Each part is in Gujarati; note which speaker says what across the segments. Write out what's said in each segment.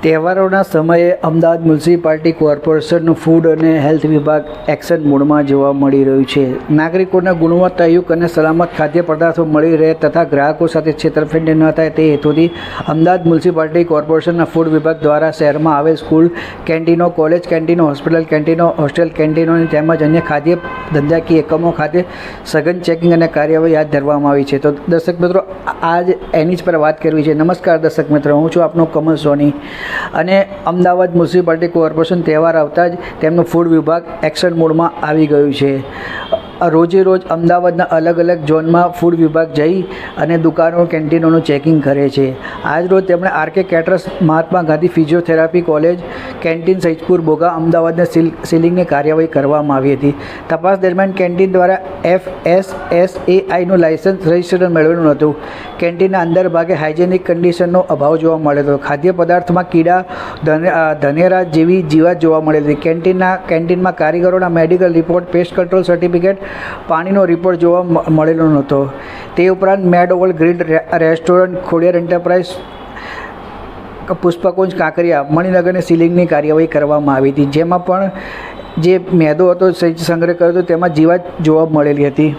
Speaker 1: તહેવારોના સમયે અમદાવાદ મ્યુનિસિપાલિટી કોર્પોરેશનનું ફૂડ અને હેલ્થ વિભાગ એક્શન મોડમાં જોવા મળી રહ્યું છે. નાગરિકોને ગુણવત્તાયુક્ત અને સલામત ખાદ્ય પદાર્થો મળી રહે તથા ગ્રાહકો સાથે છેતરપિંડી ન થાય તે હેતુથી અમદાવાદ મ્યુનિસિપાલિટી કોર્પોરેશનના ફૂડ વિભાગ દ્વારા શહેરમાં આવેલ સ્કૂલ કેન્ટીનો, કોલેજ કેન્ટીનો, હોસ્પિટલ કેન્ટીનો, હોસ્ટેલ કેન્ટીનો તેમજ અન્ય ખાદ્ય ધંધાકીય એકમો ખાતે સઘન ચેકિંગ અને કાર્યવાહી હાથ ધરવામાં આવી છે. તો દર્શક મિત્રો, આજ એની જ પર વાત કરવી છે. નમસ્કાર દર્શક મિત્રો, હું છું આપનો કમલ સોની અને અમદાવાદ મ્યુનિસિપાલિટી કોર્પોરેશન તહેવાર આવતા જ તેમનું ફૂડ વિભાગ એક્શન મોડમાં આવી ગયું છે. રોજે રોજ અમદાવાદના અલગ અલગ ઝોનમાં ફૂડ વિભાગ જઈ અને દુકાનો, કેન્ટીનોનું ચેકિંગ કરે છે. આજ રોજ તેમણે RK caterers, Mahatma Gandhi physiotherapy college canteen Saidpur બોગા અમદાવાદને સીલિંગની કાર્યવાહી કરવામાં આવી હતી. તપાસ દરમિયાન કેન્ટીન દ્વારા FSSAIનું લાયસન્સ રજિસ્ટ્રેશન મેળવેલું નહોતું. કેન્ટીનના અંદર ભાગે હાઇજેનિક કન્ડિશનનો અભાવ જોવા મળ્યો હતો. ખાદ્ય પદાર્થમાં કીડા, ધનેરા જેવી જીવાત જોવા મળેલી હતી. કેન્ટીનમાં કારીગરોના medical report, pest control certificate, પાણીનો રિપોર્ટ જોવા મળેલો નહોતો. તે ઉપરાંત mad oval grill restaurant, Khodiyar enterprise, Pushpakunj Kankaria, મણિનગરની સીલિંગની કાર્યવાહી કરવામાં આવી હતી. જેમાં પણ જે મેદો હતો સંગ્રહ કર્યો હતો તેમાં જીવાત જોવા મળેલી હતી.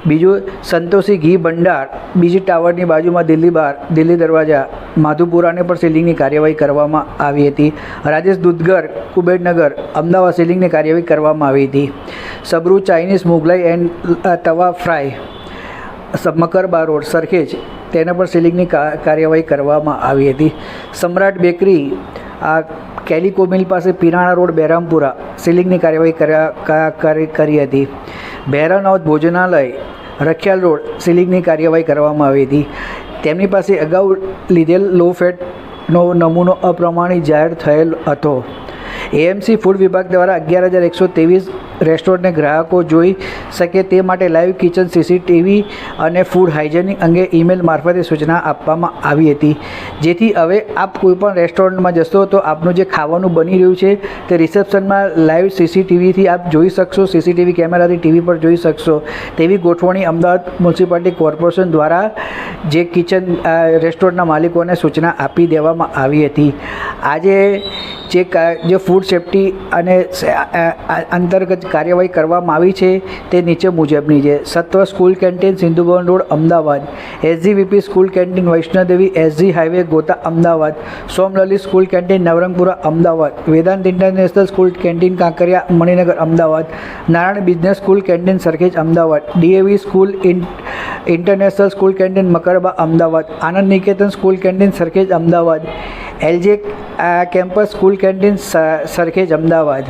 Speaker 1: બીજું, સંતોષી ઘી ભંડાર, બીજી ટાવરની બાજુમાં દિલ્હી દરવાજા, માધુપુરાને પણ સીલિંગની કાર્યવાહી કરવામાં આવી હતી. રાજેશ દૂધઘર, કુબેરનગર, અમદાવાદ સીલિંગની કાર્યવાહી કરવામાં આવી હતી. સબરૂ ચાઇનીઝ, મુગલાઈ એન્ડ તવા ફ્રાય, મકરબા રોડ, સરખેજ, તેને પણ સીલિંગની કાર્યવાહી કરવામાં આવી હતી. સમ્રાટ બેકરી, આ કેલિકો મિલ પાસે પિરાણા રોડ, બહેરામપુરા, સીલિંગની કાર્યવાહી કરી હતી. બહેરાનાથ ભોજનાલય, રખિયાલ રોડ, સીલિંગની કાર્યવાહી કરવામાં આવી હતી. તેમની પાસે અગાઉ લીધેલ લો ફેટનો નમૂનો અપ્રમાણિત જાહેર થયેલ હતો. AMC ફૂડ વિભાગ દ્વારા 11,123 રેસ્ટોરન્ટને ગ્રાહકો જોઈ શકે તે માટે લાઈવ કિચન, CCTV અને ફૂડ હાઇજેનિક અંગે ઈમેલ મારફતે સૂચના આપવામાં આવી હતી. જેથી હવે આપ કોઈપણ રેસ્ટોરન્ટમાં જશો તો આપનું જે ખાવાનું બની રહ્યું છે તે રિસેપ્શનમાં લાઈવ CCTVથી આપ જોઈ શકશો, CCTV કેમેરાથી TV પર જોઈ શકશો. તેવી ગોઠવણી અમદાવાદ મ્યુનિસિપાલિટી કોર્પોરેશન દ્વારા જે કિચન રેસ્ટોરન્ટના માલિકોને સૂચના આપી દેવામાં આવી હતી. આજે જે ફૂડ સેફ્ટી અને અંતર્ગત કાર્યવાહી કરવામાં આવી છે તે નીચે મુજબની છે. Satva school canteen, Sindhu Bhavan road, Ahmedabad. SGVP school canteen, Vaishnodevi, SG highway, Gota, Ahmedabad. Somlalit school canteen, Navrangpura, Ahmedabad. Vedant international school canteen, Kankaria, Maninagar, Ahmedabad. Narayan business school canteen, Sarkhej, Ahmedabad. DAV school international school canteen, Makarba, Ahmedabad. Anand Niketan school canteen, Sarkhej, Ahmedabad. LJ campus school canteen, Sarkhej, Ahmedabad.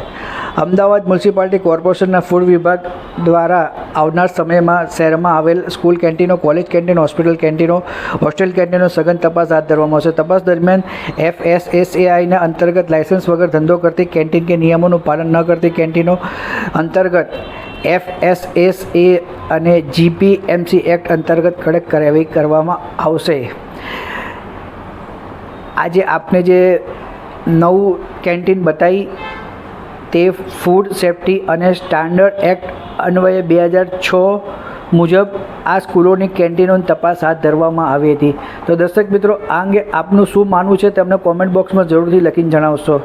Speaker 1: Ahmedabad municipality કોર્પોરેશનના ફૂડ વિભાગ દ્વારા આવનાર સમયમાં શહેરમાં આવેલ સ્કૂલ કેન્ટીનો, કોલેજ કેન્ટીનો, હોસ્પિટલ કેન્ટીનો, હોસ્ટેલ કેન્ટીનો સઘન તપાસ હાથ ધરવામાં આવશે. તપાસ દરમિયાન FSSAIના અંતર્ગત લાયસન્સ વગર ધંધો કરતી કેન્ટીન કે નિયમોનું પાલન ન કરતી કેન્ટીનો અંતર્ગત FSSA અને GPMC એક્ટ અંતર્ગત કડક કાર્યવાહી કરવામાં આવશે. આજે આપને જે નવું કેન્ટીન બતાવી તે ફૂડ સેફ્ટી અને સ્ટાન્ડર્ડ એક્ટ અન્વયે 2006 મુજબ આ સ્કૂલોની કેન્ટીનોની તપાસ હાથ ધરવામાં આવી હતી. તો દર્શક મિત્રો, આ અંગે આપનું શું માનવું છે તેમને કોમેન્ટ બોક્સમાં જરૂરથી લખીને જણાવશો.